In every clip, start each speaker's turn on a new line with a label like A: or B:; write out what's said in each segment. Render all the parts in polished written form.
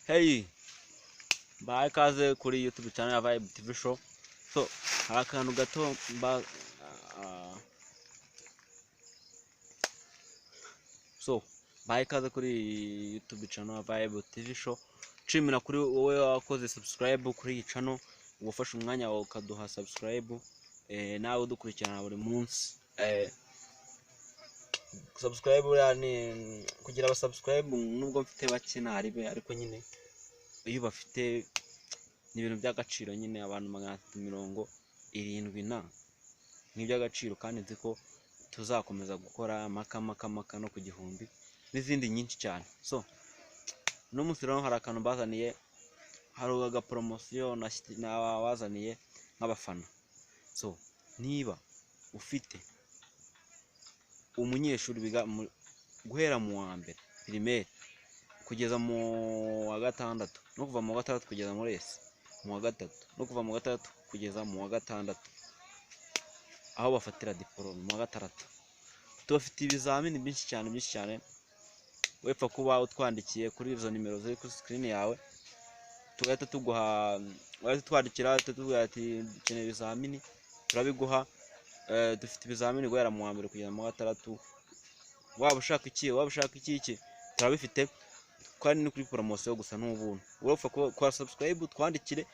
A: Hey, bahaye ikaze kuri YouTube channel ya Vibe TV Show. So, hari akantu gato bahaye ikaze kuri YouTube channel ya Vibe TV Show. Nshimira kuri wowe wakoze subscribe kuri iyi channel, ugafasha umwanya wawe ukaduha subscribe, nawe udukurikirana buri munsi. Subscribe yani kugira aba subscribe nubwo mfite bake ntaribe, ariko nyine iyo bafite ni ibintu by'agaciro nyine. Abantu 370 ni iby'agaciro, kandi nzi ko tuzakomeza gukora maka no ku gihumbi n'izindi nyinshi cyane. So no munsi rero hari akantu bazaniye, hari aga promotion na bazaniye nk'abafana. So niba ufite umunyeshuri biga guhera mu wa mbere primaire kugeza mu wa gatandatu, no kuva mu wa gatandatu kugeza muri ese mu wa gatatu, no kuva mu wa gatandatu kugeza mu wa gatandatu, aho bafatira diplome mu wa gatandatu, tubafite ibizamini byinshi cyane. Wepfa kuba utwandikiye kuri izo nimero ziri kuri screen yawe, tugahita tuguha, wahita twandikira tuvuga ati dukeneye ibizamini, turabiguha. Dufite ibizamini guhera mu wa mbere kugeza mu wa gatandatu. Waba ushaka iki turabifite, kandi ni kuri promotion gusa n'ubuntu. Wepfa kwa subscribe twandikire,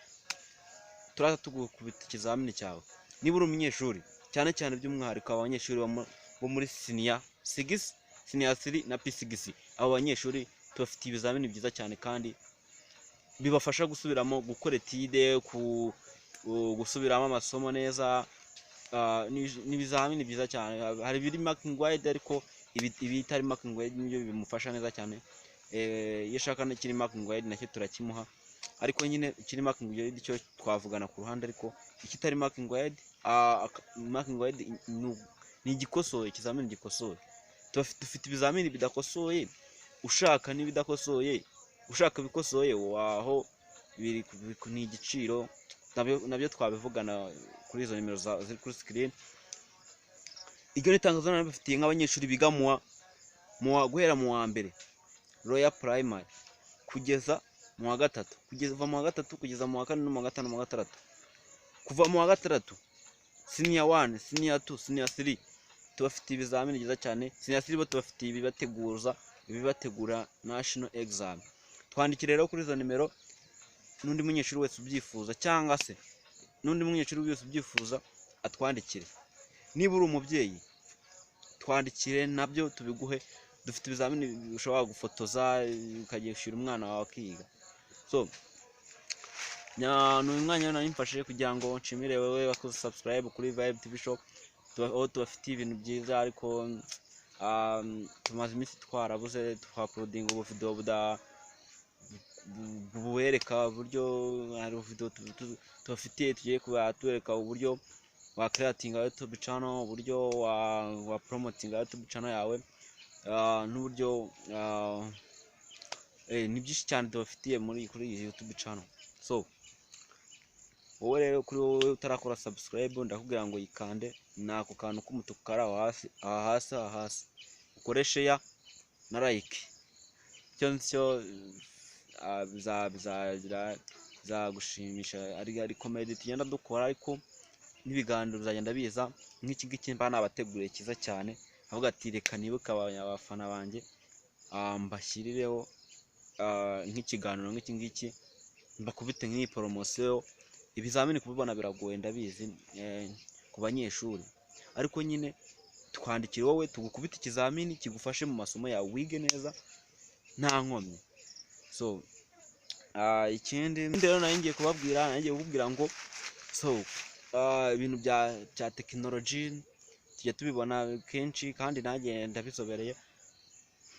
A: turaza tugukubita ikizamini cyawe. Niba uri umunyeshuri cyane by'umwihariko abanyeshuri bo muri senior 6, senior 3 na P6, abo banyeshuri tubafite ibizamini byiza cyane, kandi bibafasha gusubiramo gukora etide, gusubiramo amasomo neza. Ni ibizamini byiza cyane. Hari biri marking wide, ariko ibitari marking wide nibyo bimufasha neza cyane. Iyo shaka n'ikiri marking wide nacyo turakimuha, ariko nyine ikiri marking wide cyo twavugana ku ruhande. Ariko ikitari marking wide, ni igikosoye, ikizamini gikosoye. Dufite ibizamini bidakosoye, ushaka n'ibidakosoye, ushaka bikosoye waho biri ni igiciro. Nabyo twabivugana kuri izo nimero ziri kuri screen. Iryo nitangazo nabafitiye nk'abanyeshuri biga guhera mu wa mbere Royal Primary kugeza mu wa gatatu, kuva mu wa gatatu kugeza mu wa kane no mu wa gatanu, mu wa gatandatu. Kuva mu wa gatandatu senior 1, senior 2, senior 3 tubafite ibizamini byiza cyane. Senior 3 bo tubafite ibibategura national exam. Twandikire rero kuri izo nimero, n'undi munyeshuri wese ubyifuza, cyangwa se n'undi munyeshuri wese ubyifuza atwandikire. Niba uri umubyeyi twandikire, nabyo tubiguhe. Dufite ibizamini ushobora gufotoza ukagishyura umwana wawe akiga. So uyu mwanya nari mfashe kugira ngo nshimire wowe wakoze subscribe kuri Vibe TV Show. Tubafite ibintu byiza, ariko tumaze iminsi twarabuze twaploading ubu video buwereka uburyo hari video tubafitiye, tugiye kubatwereka uburyo wa creating YouTube channel, uburyo wa promoting YouTube channel yawe, n'uburyo ni byinshi cyane tubafitiye kuri iyi YouTube channel. So wowe rero, kuri wowe utarakora subscribe, ndakubwira ngo yikande nako kantu k'umutuku kari hasi, ukore share na like. Cyo bizagushimisha. Ari comedy tugenda dukora, ariko n'ibiganiro bizagenda biza. Nk'iki ngiki mba nabateguriye cyiza cyane, avuga ati reka nibuka abafana banjye mbashyirireho nk'ikiganiro nk'iki ngiki, mbakubite nk'iyi promotion. Ibizamini kubibona biragoye ndabizi ku banyeshuri, ariko nyine twandikire wowe tugukubita ikizamini kigufashe mu masomo yawe, wige neza nta nkomyi. So ikindi rero ngiye kukubwira ngo ibintu bya technology tujya tubibona kenshi, kandi nanjye ndabizobereye.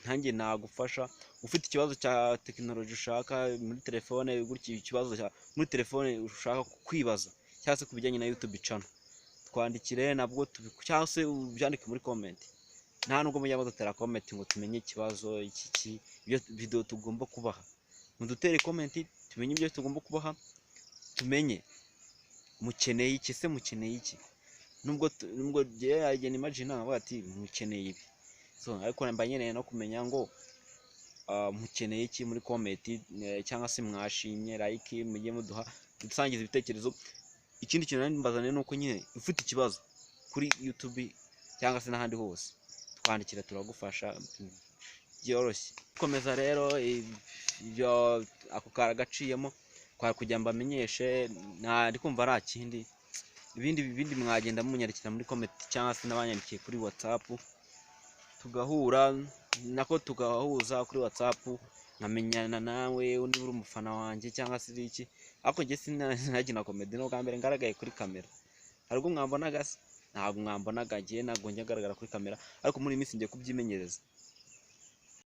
A: Nanjye nagufasha ufite ikibazo cya technology ushaka muri telefone, gutya ikibazo muri telefone ushaka kwibaza, cyangwa se kubijyanye na YouTube channel, twandikire nabwo cyangwa se ubyandike muri comment. Nta nubwo mujya badutera comment ngo tumenye ikibazo iki ibyo video tugomba kubaha. Mudutere comment tumenye ibyo tugomba kubaha, tumenye mukeneye iki se, mukeneye iki. Nubwo imagine avuga ati mukeneye ibi. So ariko mba nkeneye no kumenya ngo mukeneye iki muri comment, cyangwa se mwashimye like, mujye muduha dusangiza ibitekerezo. Ikindi kintu mbazane nuko nyine ufite ikibazo kuri YouTube cyangwa se n'ahandi hose, twandikira turagufasha byoroshye. Komeza rero ibyo ako karagaciyemo kwa kujya mbamenyeshe, ndi kumva ari akindi. Ibindi mwagenda munyandikira muri comment cyangwa se n'abanyandikiye kuri WhatsApp, tugahura tugahuza kuri WhatsApp, nkamenyana nawe niba uri umufana wanjye cyangwa se iki. Ariko njye sinagina comedy no bwa mbere ngaragaye kuri kamera. Ariko mwambonaga se? Ntabwo mwambonaga, njye ntabwo njya ngaragara kuri kamera, ariko muri iyi minsi ngiye kubyimenyereza.